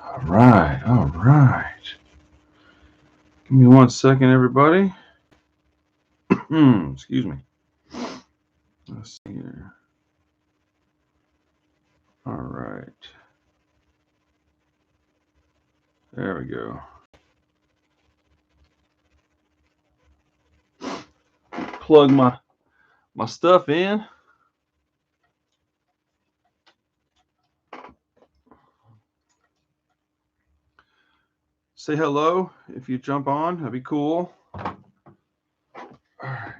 All right, all right. Give me 1 second, everybody. Excuse me. Let's see here. All right. There we go. Plug my stuff in. Say hello if you jump on. That'd be cool. All right.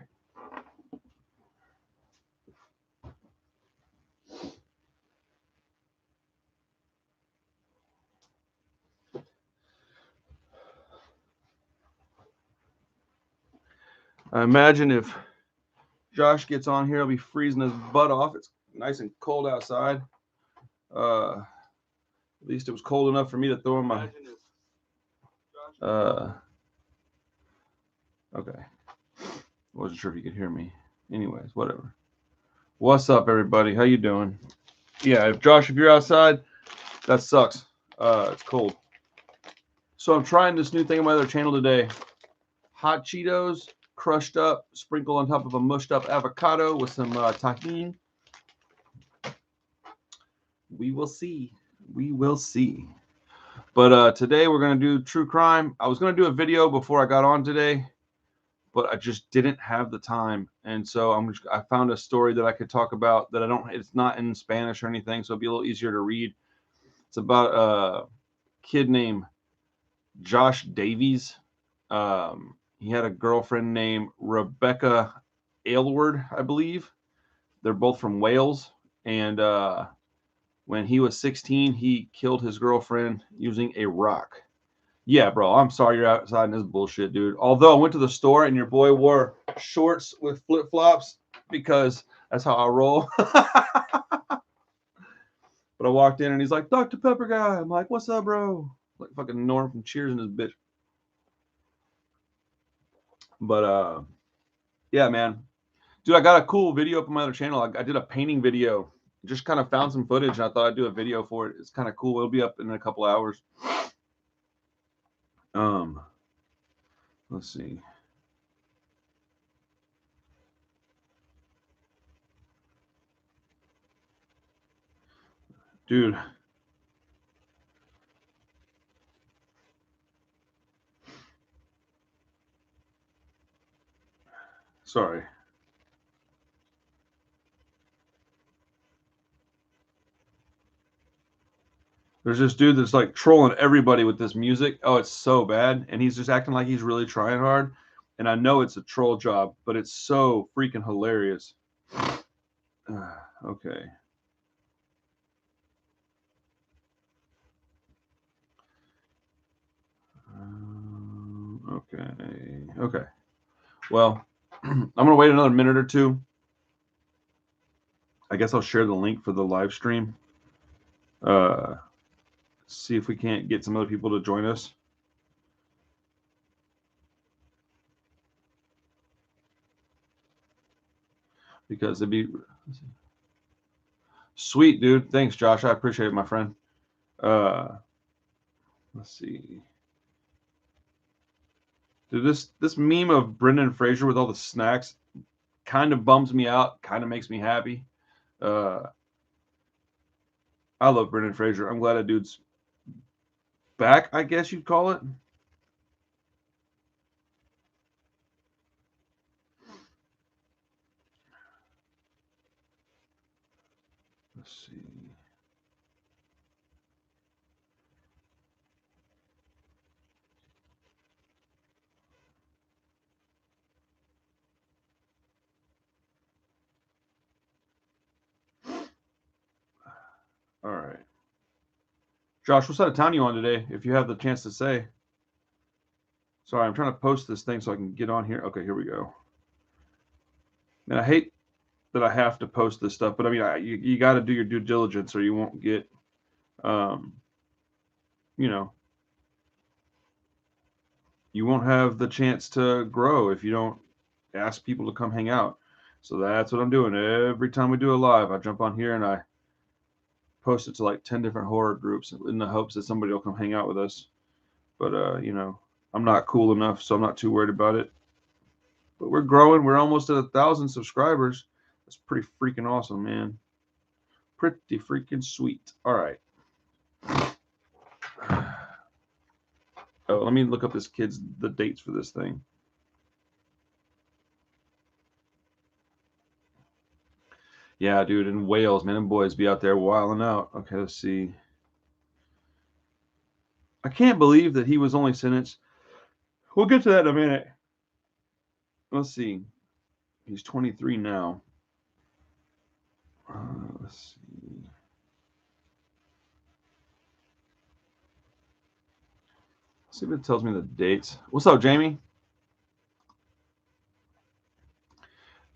I imagine if Josh gets on here, he'll be freezing his butt off. It's nice and cold outside. At least it was cold enough for me to throw in my. Okay. Wasn't sure if you could hear me. Anyways, whatever. What's up, everybody? How you doing? Yeah, if you're outside, that sucks. It's cold. So I'm trying this new thing on my other channel today. Hot Cheetos, crushed up, sprinkled on top of a mushed up avocado with some tahini. We will see. We will see. But today we're going to do true crime. I was going to do a video before I got on today, but I just didn't have the time. And so I found a story that I could talk about that it's not in Spanish or anything, so it'll be a little easier to read. It's about a kid named Josh Davies. He had a girlfriend named Rebecca Aylward, I believe. They're both from Wales. And when he was 16, he killed his girlfriend using a rock. Yeah, bro, I'm sorry you're outside in this bullshit, dude. Although I went to the store and your boy wore shorts with flip-flops because that's how I roll. But I walked in and he's like, Dr. Pepper guy. I'm like, what's up, bro? Like fucking Norm from Cheers and his bitch. But yeah, man. Dude, I got a cool video up on my other channel. I did a painting video. Just kind of found some footage and I thought I'd do a video for it. It's kind of cool. It'll be up in a couple hours. Let's see. Dude. Sorry. There's this dude that's like trolling everybody with this music. Oh, it's so bad. And he's just acting like he's really trying hard. And I know it's a troll job, but it's so freaking hilarious. Okay. Okay. Well, I'm going to wait another minute or two. I guess I'll share the link for the live stream. See if we can't get some other people to join us. Because it'd be sweet, dude. Thanks, Josh. I appreciate it, my friend. Let's see. Dude, this meme of Brendan Fraser with all the snacks kind of bums me out, kind of makes me happy. I love Brendan Fraser. I'm glad that dude's back, I guess you'd call it. Let's see. All right. Josh, what side of town are you on today, if you have the chance to say? Sorry, I'm trying to post this thing so I can get on here. Okay, here we go. And I hate that I have to post this stuff, but I mean, you got to do your due diligence or you won't get, you won't have the chance to grow if you don't ask people to come hang out. So that's what I'm doing. Every time we do a live, I jump on here and I post it to like 10 different horror groups in the hopes that somebody will come hang out with us. But you know, I'm not cool enough, so I'm not too worried about it. But we're growing. We're almost at 1,000 subscribers. That's pretty freaking awesome, man. Pretty freaking sweet. All right. Oh, let me look up the dates for this thing. Yeah, dude, in Wales, man, them boys be out there wilding out. Okay, let's see. I can't believe that he was only sentenced. We'll get to that in a minute. Let's see. He's 23 now. Let's see. Let's see if it tells me the dates. What's up, Jamie?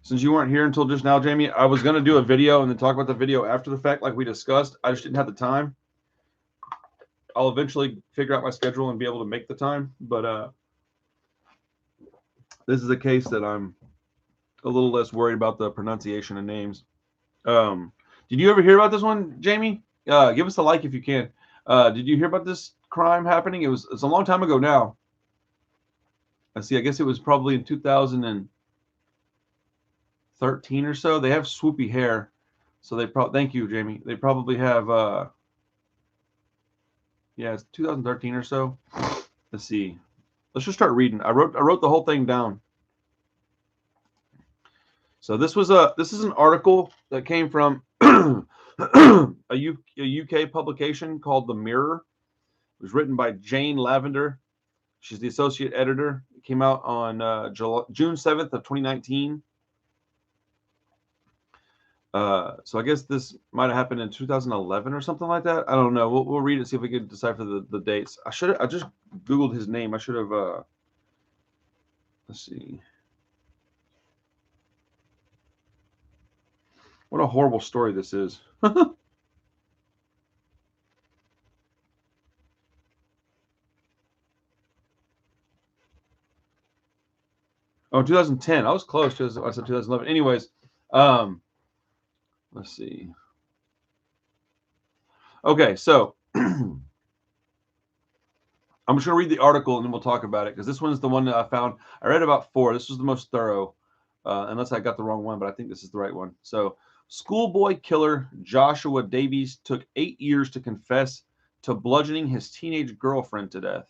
Since you weren't here until just now, Jamie, I was going to do a video and then talk about the video after the fact like we discussed. I just didn't have the time. I'll eventually figure out my schedule and be able to make the time. But this is a case that I'm a little less worried about the pronunciation of names. Did you ever hear about this one, Jamie? Give us a like if you can. Did you hear about this crime happening? It's a long time ago now. I see. I guess it was probably in 2013 or so. They have swoopy hair, so they thank you, Jamie. They probably have yeah, it's 2013 or so. Let's see. Let's just start reading. I wrote the whole thing down. So this is an article that came from a UK publication called The Mirror. It was written by Jane Lavender. She's the associate editor. It came out on June 7th of 2019. So I guess this might have happened in 2011 or something like that. I don't know. We'll read it, see if we can decipher the dates. I just Googled his name. I should have. Let's see. What a horrible story this is. Oh, 2010. I was close to. I said 2011. Anyways, let's see. Okay, so I'm just going to read the article and then we'll talk about it because this one's the one that I found. I read about 4. This was the most thorough, unless I got the wrong one, but I think this is the right one. So, schoolboy killer Joshua Davies took 8 years to confess to bludgeoning his teenage girlfriend to death.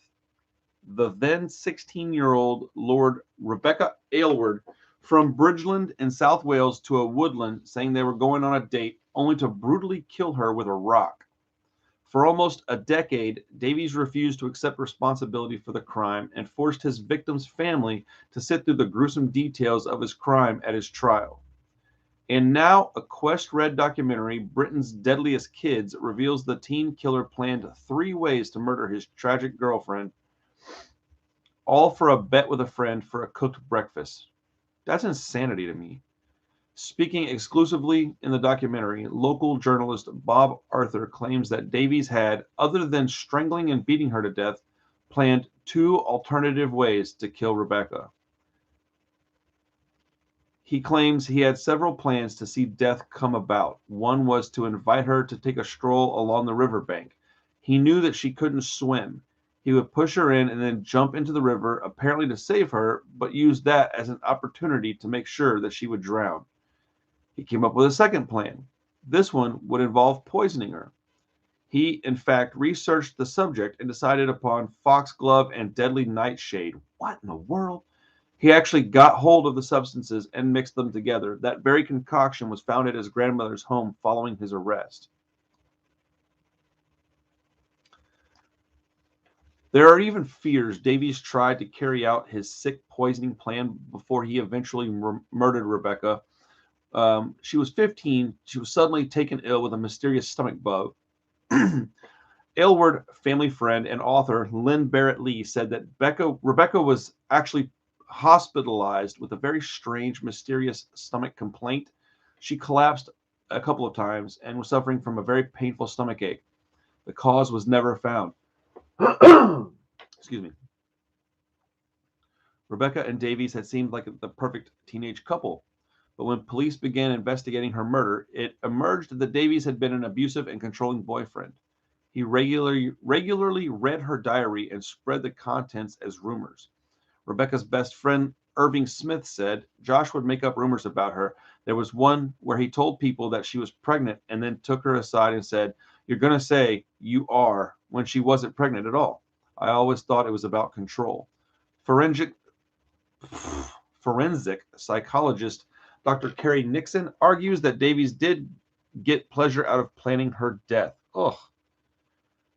The then 16-year-old lured Rebecca Aylward from Bridgeland in South Wales to a woodland, saying they were going on a date, only to brutally kill her with a rock. For almost a decade, Davies refused to accept responsibility for the crime and forced his victim's family to sit through the gruesome details of his crime at his trial. And now, a Quest-read documentary, Britain's Deadliest Kids, reveals the teen killer planned 3 ways to murder his tragic girlfriend, all for a bet with a friend for a cooked breakfast. That's insanity to me. Speaking exclusively in the documentary, local journalist Bob Arthur claims that Davies had, other than strangling and beating her to death, planned 2 alternative ways to kill Rebecca. He claims he had several plans to see death come about. One was to invite her to take a stroll along the riverbank. He knew that she couldn't swim. He would push her in and then jump into the river, apparently to save her, but used that as an opportunity to make sure that she would drown. He came up with a second plan. This one would involve poisoning her. He, in fact, researched the subject and decided upon foxglove and deadly nightshade. What in the world? He actually got hold of the substances and mixed them together. That very concoction was found at his grandmother's home following his arrest. There are even fears Davies tried to carry out his sick poisoning plan before he eventually murdered Rebecca. She was 15. She was suddenly taken ill with a mysterious stomach bug. Aylward family friend and author Lynn Barrett Lee said that Rebecca was actually hospitalized with a very strange, mysterious stomach complaint. She collapsed a couple of times and was suffering from a very painful stomach ache. The cause was never found. Excuse me. Rebecca and Davies had seemed like the perfect teenage couple. But when police began investigating her murder, it emerged that Davies had been an abusive and controlling boyfriend. He regularly read her diary and spread the contents as rumors. Rebecca's best friend, Irving Smith, said Josh would make up rumors about her. There was one where he told people that she was pregnant and then took her aside and said, "You're going to say you are when she wasn't pregnant at all. I always thought it was about control." Forensic forensic psychologist Dr. Carrie Nixon argues that Davies did get pleasure out of planning her death. Ugh.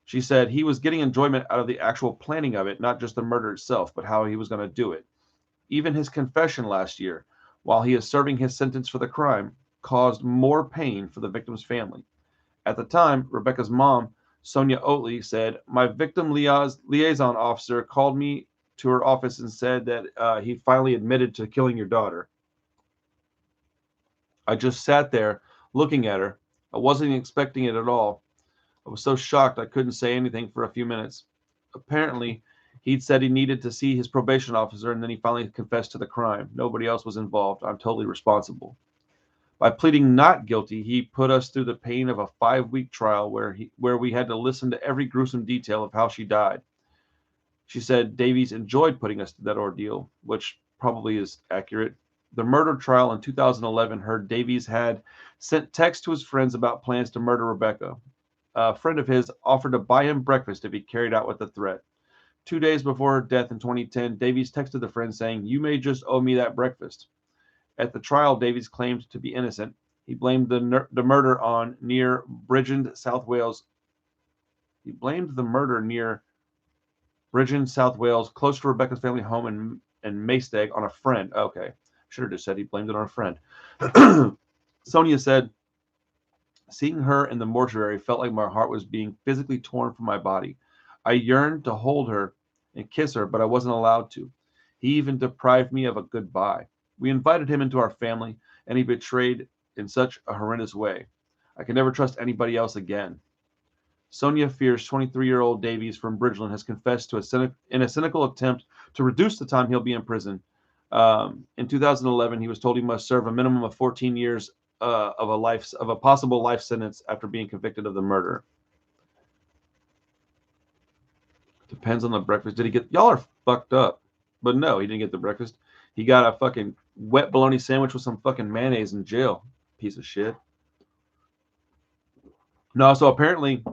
She said he was getting enjoyment out of the actual planning of it, not just the murder itself, but how he was going to do it. Even his confession last year, while he is serving his sentence for the crime, caused more pain for the victim's family. At the time, Rebecca's mom, Sonia Oatley, said, "My victim liaison officer called me to her office and said that he finally admitted to killing your daughter. I just sat there looking at her. I wasn't expecting it at all. I was so shocked I couldn't say anything for a few minutes. Apparently, he'd said he needed to see his probation officer, and then he finally confessed to the crime. Nobody else was involved. I'm totally responsible." By pleading not guilty, he put us through the pain of a 5-week trial where we had to listen to every gruesome detail of how she died. She said Davies enjoyed putting us through that ordeal, which probably is accurate. The murder trial in 2011 heard Davies had sent texts to his friends about plans to murder Rebecca. A friend of his offered to buy him breakfast if he carried out with the threat. 2 days before her death in 2010, Davies texted the friend saying, "You may just owe me that breakfast." At the trial, Davies claimed to be innocent. He blamed the murder on near Bridgend, South Wales. He blamed the murder near Bridgend, South Wales, close to Rebecca's family home in Maesteg, on a friend. Okay, should have just said he blamed it on a friend. Sonia said, "Seeing her in the mortuary felt like my heart was being physically torn from my body. I yearned to hold her and kiss her, but I wasn't allowed to. He even deprived me of a goodbye. We invited him into our family, and he betrayed in such a horrendous way. I can never trust anybody else again." Sonia fears 23-year-old Davies from Bridgeland has confessed to in a cynical attempt to reduce the time he'll be in prison. In 2011, he was told he must serve a minimum of 14 years of a possible life sentence after being convicted of the murder. Depends on the breakfast. Did he get? Y'all are fucked up. But no, he didn't get the breakfast. He got a fucking wet bologna sandwich with some fucking mayonnaise in jail. Piece of shit. No, so apparently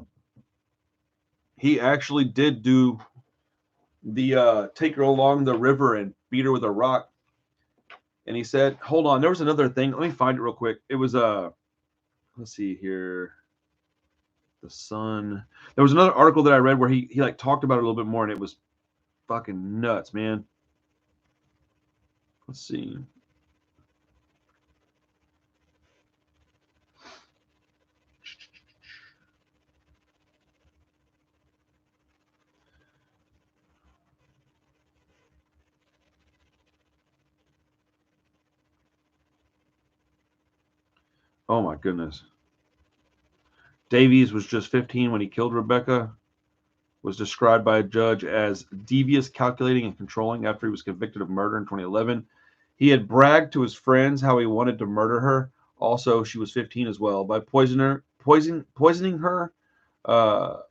he actually did do the take her along the river and beat her with a rock. And he said, hold on, there was another thing. Let me find it real quick. It was let's see here. The Sun. There was another article that I read where he like talked about it a little bit more, and it was fucking nuts, man. Let's see. Oh my goodness. Davies was just 15 when he killed Rebecca. Was described by a judge as devious, calculating, and controlling after he was convicted of murder in 2011. He had bragged to his friends how he wanted to murder her. Also, she was 15 as well, by poisoning her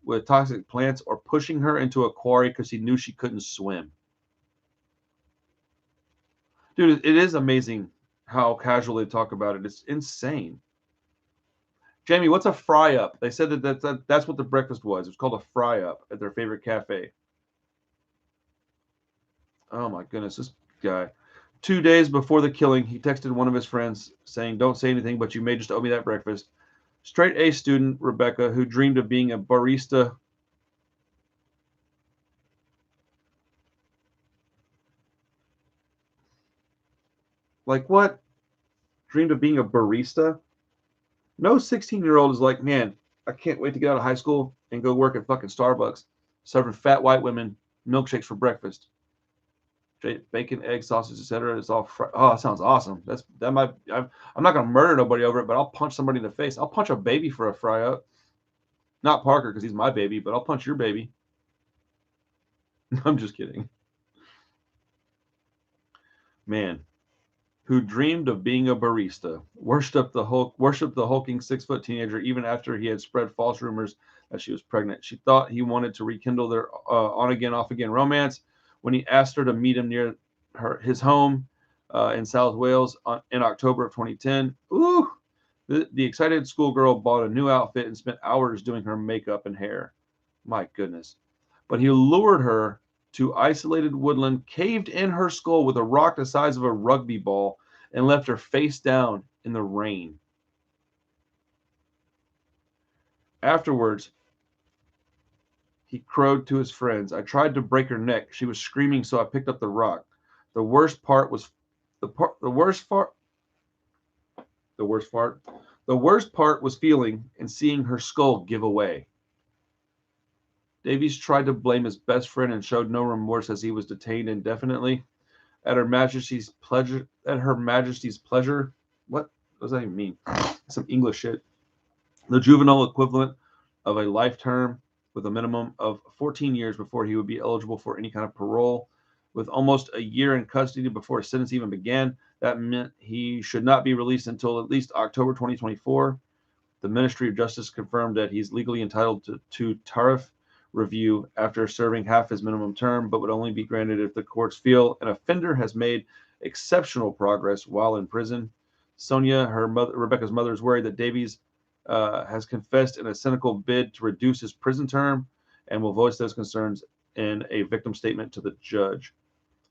with toxic plants or pushing her into a quarry because he knew she couldn't swim. Dude, it is amazing how casual they talk about it. It's insane. Jamie, what's a fry up? They said that's what the breakfast was. It was called a fry up at their favorite cafe. Oh my goodness, this guy. 2 days before the killing, he texted one of his friends saying, "Don't say anything, but you may just owe me that breakfast." Straight A student Rebecca, who dreamed of being a barista. Like what? Dreamed of being a barista? No 16-year-old is like, man, I can't wait to get out of high school and go work at fucking Starbucks, serving fat white women milkshakes for breakfast. Bacon, egg, sausage, etc. It's all oh, that sounds awesome. I'm not gonna murder nobody over it, but I'll punch somebody in the face. I'll punch a baby for a fry up. Not Parker because he's my baby, but I'll punch your baby. I'm just kidding. Man, who dreamed of being a barista, worshipped the hulking 6-foot teenager even after he had spread false rumors that she was pregnant. She thought he wanted to rekindle their on again, off again romance when he asked her to meet him near his home in South Wales in October of 2010. Ooh, the excited schoolgirl bought a new outfit and spent hours doing her makeup and hair. My goodness. But he lured her to isolated woodland, caved in her skull with a rock the size of a rugby ball, and left her face down in the rain. Afterwards, he crowed to his friends. I tried to break her neck. She was screaming, so I picked up the rock. The worst part was feeling and seeing her skull give away. Davies tried to blame his best friend and showed no remorse as he was detained indefinitely at Her Majesty's pleasure. What does that even mean? Some English shit. The juvenile equivalent of a life term with a minimum of 14 years before he would be eligible for any kind of parole. With almost a year in custody before his sentence even began, that meant he should not be released until at least October 2024. The Ministry of Justice confirmed that he's legally entitled to tariff review after serving half his minimum term, but would only be granted if the courts feel an offender has made exceptional progress while in prison. Sonia, Rebecca's mother, is worried that Davies has confessed in a cynical bid to reduce his prison term and will voice those concerns in a victim statement to the judge.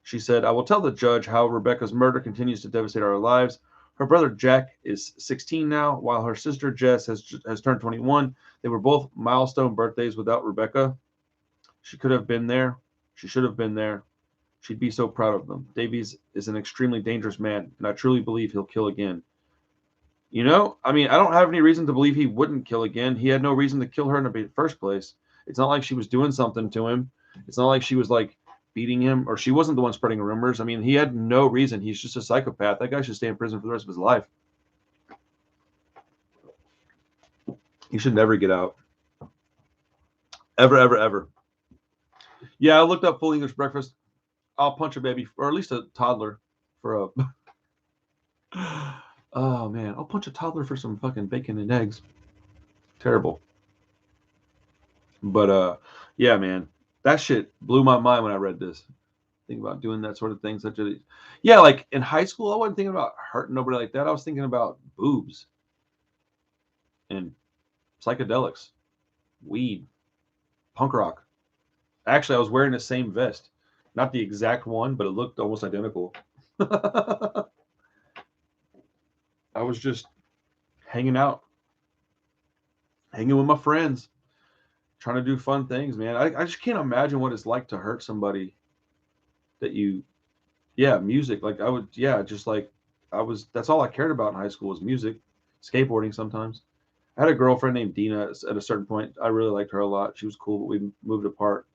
She said, I will tell the judge how Rebecca's murder continues to devastate our lives. Her brother Jack is 16 now, while her sister Jess has turned 21. They were both milestone birthdays without Rebecca. She could have been there. She should have been there. She'd be so proud of them. Davies is an extremely dangerous man, and I truly believe he'll kill again. You know, I mean, I don't have any reason to believe he wouldn't kill again. He had no reason to kill her in the first place. It's not like she was doing something to him. It's not like she was like beating him, or she wasn't the one spreading rumors. I mean, he had no reason. He's just a psychopath. That guy should stay in prison for the rest of his life. He should never get out. Ever, ever, ever. Yeah, I looked up full English breakfast. I'll punch a baby, or at least a toddler, for a... Oh, man. I'll punch a toddler for some fucking bacon and eggs. Terrible. But, yeah, man. That shit blew my mind when I read this. Think about doing that sort of thing. Yeah, like in high school, I wasn't thinking about hurting nobody like that. I was thinking about boobs and psychedelics, weed, punk rock. Actually, I was wearing the same vest. Not the exact one, but it looked almost identical. I was just hanging out, hanging with my friends, trying to do fun things, man. I just can't imagine what it's like to hurt somebody that you, yeah, music. Like I would, yeah, just like that's all I cared about in high school was music, skateboarding sometimes. I had a girlfriend named Dina at a certain point. I really liked her a lot. She was cool, but we moved apart.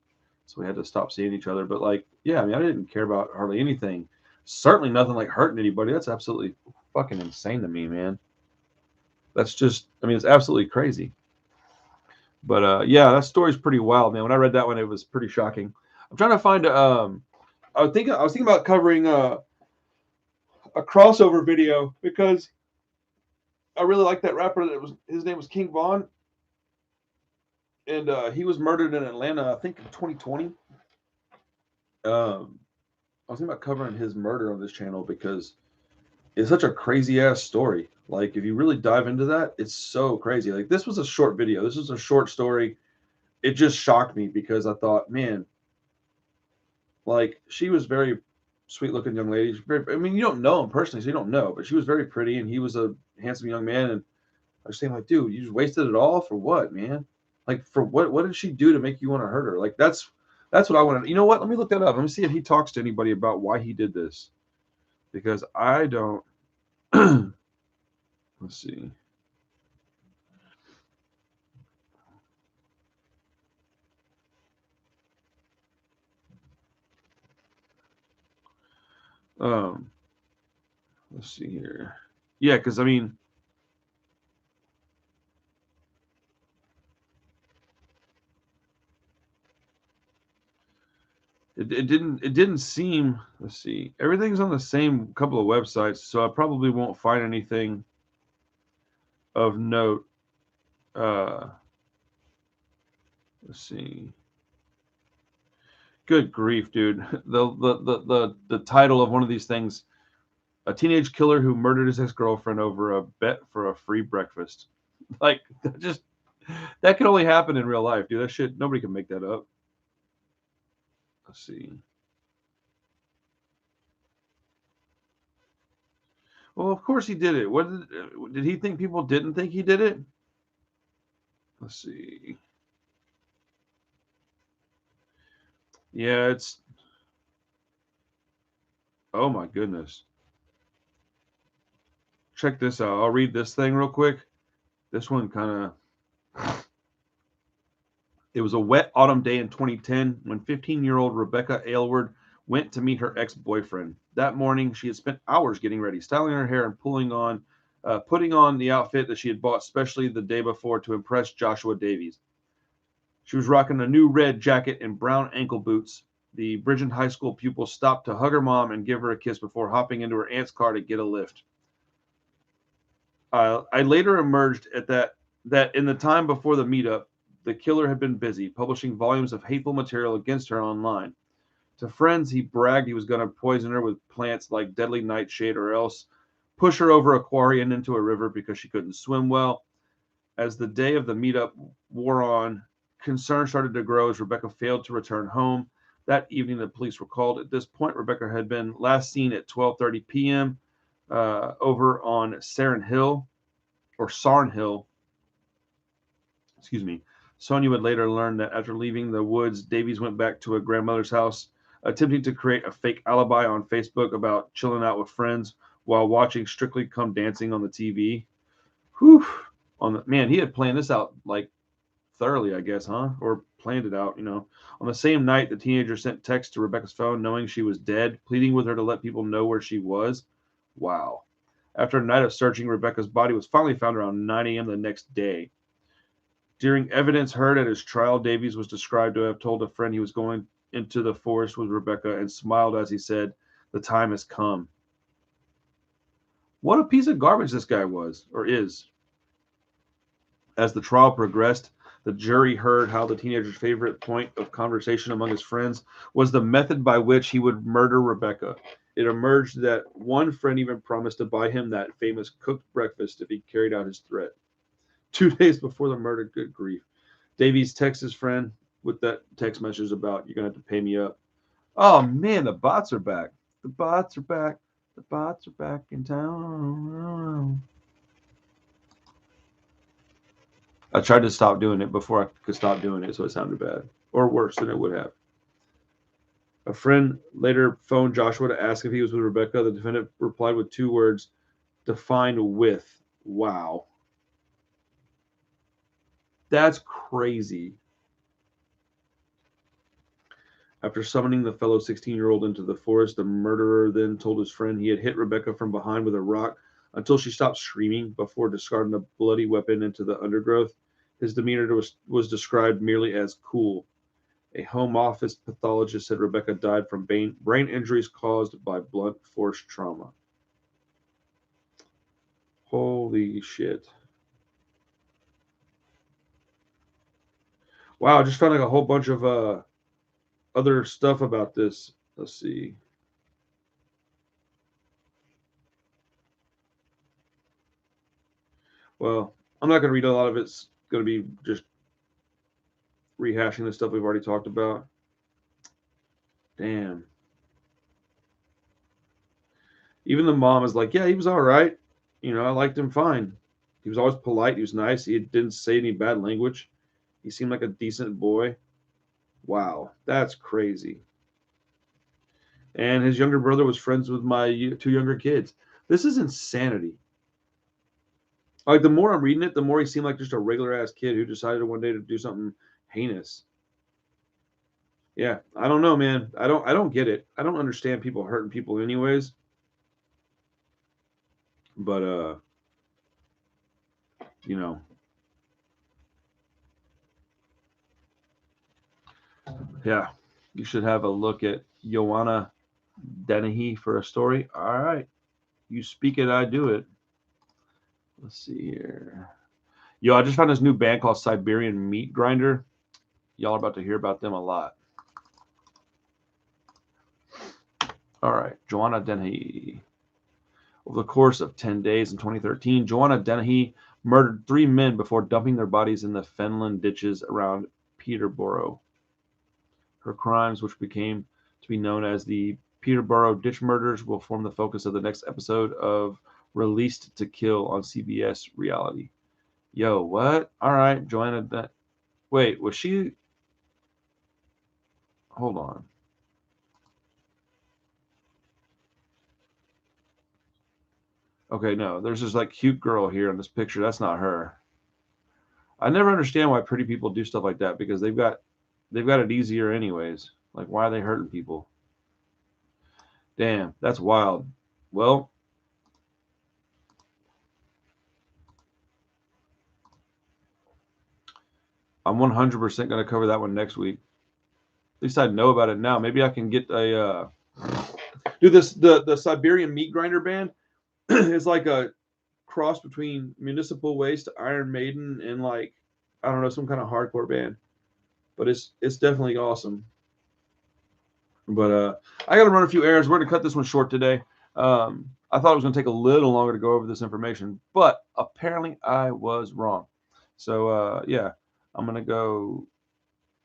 So we had to stop seeing each other. But like, yeah, I mean, I didn't care about hardly anything. Certainly nothing like hurting anybody. That's absolutely fucking insane to me, man. That's just, I mean, it's absolutely crazy. But yeah, that story's pretty wild, man. When I read that one, it was pretty shocking. I'm trying to find I was thinking about covering a crossover video because I really like that rapper. His name was King Von, and he was murdered in Atlanta, I think in 2020. I was thinking about covering his murder on this channel because it's such a crazy ass story. Like if you really dive into that, it's so crazy. Like this was a short video. This was a short story. It just shocked me because I thought, man, like she was very sweet looking young lady. I mean, you don't know him personally, so you don't know, but she was very pretty and he was a handsome young man. And I was saying, like, dude, you just wasted it all for what, man? Like for what did she do to make you want to hurt her? Like that's what I want to, you know what? Let me look that up. Let me see if he talks to anybody about why he did this. Because I don't let's see. Let's see here. Yeah, because I mean, It didn't seem. Let's see. Everything's on the same couple of websites, so I probably won't find anything of note. Let's see. Good grief, dude. The title of one of these things: a teenage killer who murdered his ex-girlfriend over a bet for a free breakfast. Like, just that could only happen in real life, dude. That shit, nobody can make that up. Let's see. Well, of course he did it. What did he think people didn't think he did it? Let's see. Yeah, it's. Oh my goodness. Check this out. I'll read this thing real quick. This one kind of. It was a wet autumn day in 2010 when 15-year-old Rebecca Aylward went to meet her ex-boyfriend. That morning, she had spent hours getting ready, styling her hair and putting on the outfit that she had bought specially the day before to impress Joshua Davies. She was rocking a new red jacket and brown ankle boots. The Bridgeton High School pupil stopped to hug her mom and give her a kiss before hopping into her aunt's car to get a lift. I later emerged at that in the time before the meetup, the killer had been busy publishing volumes of hateful material against her online. To friends, he bragged he was going to poison her with plants like deadly nightshade or else push her over a quarry and into a river because she couldn't swim well. As the day of the meetup wore on, concern started to grow as Rebecca failed to return home. That evening, the police were called. At this point, Rebecca had been last seen at 12:30 p.m. Over on Sarn Hill, or Sarn Hill. Excuse me. Sonia would later learn that after leaving the woods, Davies went back to a grandmother's house, attempting to create a fake alibi on Facebook about chilling out with friends while watching Strictly Come Dancing on the TV. Whew. Man, he had planned this out like thoroughly, I guess, huh? Or planned it out, On the same night, the teenager sent text to Rebecca's phone knowing she was dead, pleading with her to let people know where she was. Wow. After a night of searching, Rebecca's body was finally found around 9 a.m. the next day. During evidence heard at his trial, Davies was described to have told a friend he was going into the forest with Rebecca and smiled as he said, "The time has come." What a piece of garbage this guy was, or is. As the trial progressed, the jury heard how the teenager's favorite point of conversation among his friends was the method by which he would murder Rebecca. It emerged that one friend even promised to buy him that famous cooked breakfast if he carried out his threat. 2 days before the murder, good grief. Davies texts his friend with that text message about, "You're going to have to pay me up." Oh, man, the bots are back. The bots are back. The bots are back in town. I tried to stop doing it before I could stop doing it, so it sounded bad. Or worse than it would have. A friend later phoned Joshua to ask if he was with Rebecca. The defendant replied with 2 words, defined with. Wow. That's crazy. After summoning the fellow 16-year-old into the forest, the murderer then told his friend he had hit Rebecca from behind with a rock until she stopped screaming before discarding the bloody weapon into the undergrowth. His demeanor was described merely as cool. A home office pathologist said Rebecca died from brain injuries caused by blunt force trauma. Holy shit. Wow, I just found like a whole bunch of other stuff about this. Let's see. Well, I'm not going to read a lot of it. It's going to be just rehashing the stuff we've already talked about. Damn. Even the mom is like, yeah, he was all right. I liked him fine. He was always polite. He was nice. He didn't say any bad language. He seemed like a decent boy. Wow, that's crazy. And his younger brother was friends with my 2 younger kids. This is insanity. Like, the more I'm reading it, the more he seemed like just a regular ass kid who decided one day to do something heinous. Yeah, I don't know, man. I don't get it. I don't understand people hurting people anyways. But you know, yeah. You should have a look at Joanna Dennehy for a story. All right. You speak it, I do it. Let's see here. Yo, I just found this new band called Siberian Meat Grinder. Y'all are about to hear about them a lot. All right. Joanna Dennehy. Over the course of 10 days in 2013, Joanna Dennehy murdered 3 men before dumping their bodies in the fenland ditches around Peterborough. Her crimes, which became to be known as the Peterborough Ditch Murders, will form the focus of the next episode of Released to Kill on CBS Reality. Yo, what? All right, Joanna. Wait, was she? Hold on. Okay, no, there's this like cute girl here in this picture. That's not her. I never understand why pretty people do stuff like that because they've got it easier anyways. Like, why are they hurting people? Damn, that's wild. Well, I'm 100% going to cover that one next week. At least I know about it now. Maybe I can get a do this. The Siberian Meat Grinder band is like a cross between Municipal Waste, Iron Maiden, and like I don't know, some kind of hardcore band. But it's definitely awesome. But I got to run a few errands. We're going to cut this one short today. I thought it was going to take a little longer to go over this information, but apparently I was wrong. So yeah, I'm going to go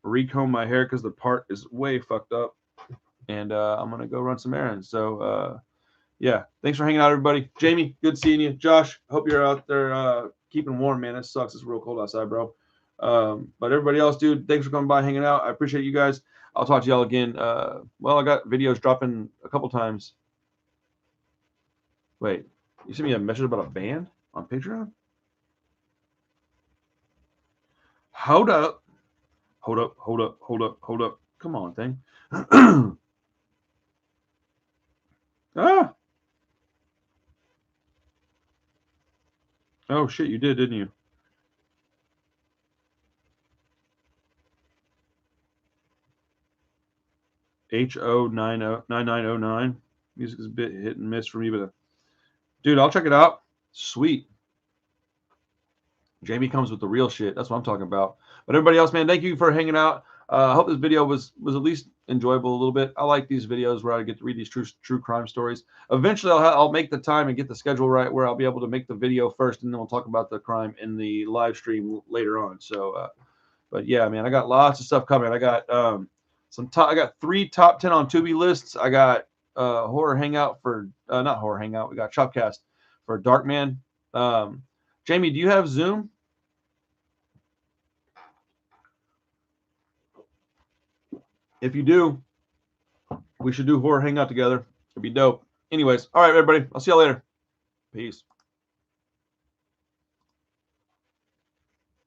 recomb my hair because the part is way fucked up, and I'm going to go run some errands. So yeah, thanks for hanging out, everybody. Jamie, good seeing you. Josh, hope you're out there keeping warm, man. It sucks. It's real cold outside, bro. But everybody else, dude, thanks for coming by, hanging out. I appreciate you guys. I'll talk to y'all again. Well, I got videos dropping a couple times. Wait, you sent me a message about a band on Patreon? Hold up. Hold up, hold up, hold up, hold up. Come on, thing. Ah. Oh, shit, you did, didn't you? HO9909. Music is a bit hit and miss for me, but dude, I'll check it out. Sweet. Jamie comes with the real shit. That's what I'm talking about. But everybody else, man, thank you for hanging out. I hope this video was at least enjoyable a little bit. I like these videos where I get to read these true crime stories. Eventually, I'll make the time and get the schedule right where I'll be able to make the video first, and then we'll talk about the crime in the live stream later on. So, but yeah, man, I got lots of stuff coming. I got I got 3 top 10 on Tubi lists. I got horror hangout for not horror hangout. We got Chopcast for Darkman. Jamie, do you have Zoom? If you do, we should do horror hangout together. It'd be dope. Anyways, all right, everybody. I'll see y'all later. Peace.